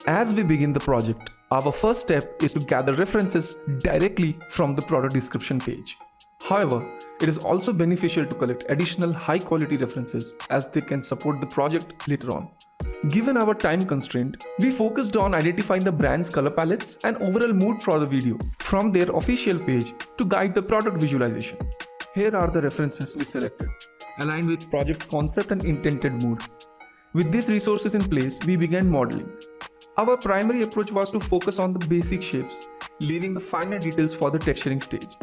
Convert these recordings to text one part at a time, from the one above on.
As we begin the project, our first step is to gather references directly from the product description page. However, it is also beneficial to collect additional high-quality references as they can support the project later on. Given our time constraint, we focused on identifying the brand's color palettes and overall mood for the video from their official page to guide the product visualization. Here are the references we selected, aligned with project's concept and intended mood. With these resources in place, we began modeling. Our primary approach was to focus on the basic shapes, leaving the finer details for the texturing stage.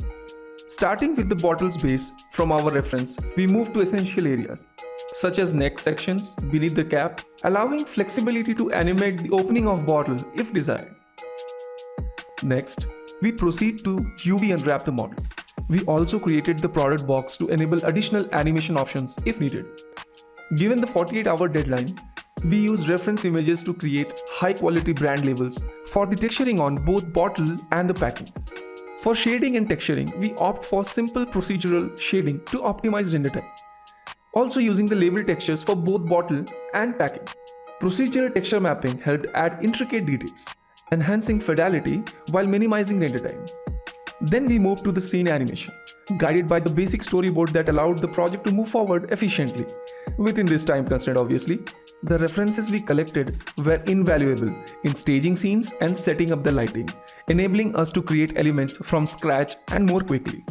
Starting with the bottle's base from our reference, we moved to essential areas, such as neck sections beneath the cap, allowing flexibility to animate the opening of bottle if desired. Next, we proceed to UV unwrap the model. We also created the product box to enable additional animation options if needed. Given the 48-hour deadline, we used reference images to create high-quality brand labels for the texturing on both bottle and the packing. For shading and texturing, we opt for simple procedural shading to optimize render time. Also using the label textures for both bottle and packing. Procedural texture mapping helped add intricate details, enhancing fidelity while minimizing render time. Then we moved to the scene animation, guided by the basic storyboard that allowed the project to move forward efficiently. Within this time constraint, obviously, the references we collected were invaluable in staging scenes and setting up the lighting, enabling us to create elements from scratch and more quickly.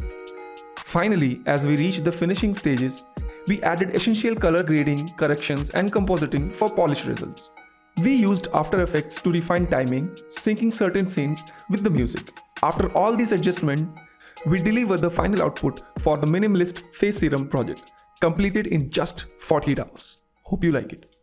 Finally, as we reached the finishing stages, we added essential color grading, corrections, and compositing for polished results. We used After Effects to refine timing, syncing certain scenes with the music. After all these adjustments, we delivered the final output for the Minimalist Face Serum project, completed in just 48 hours. Hope you like it.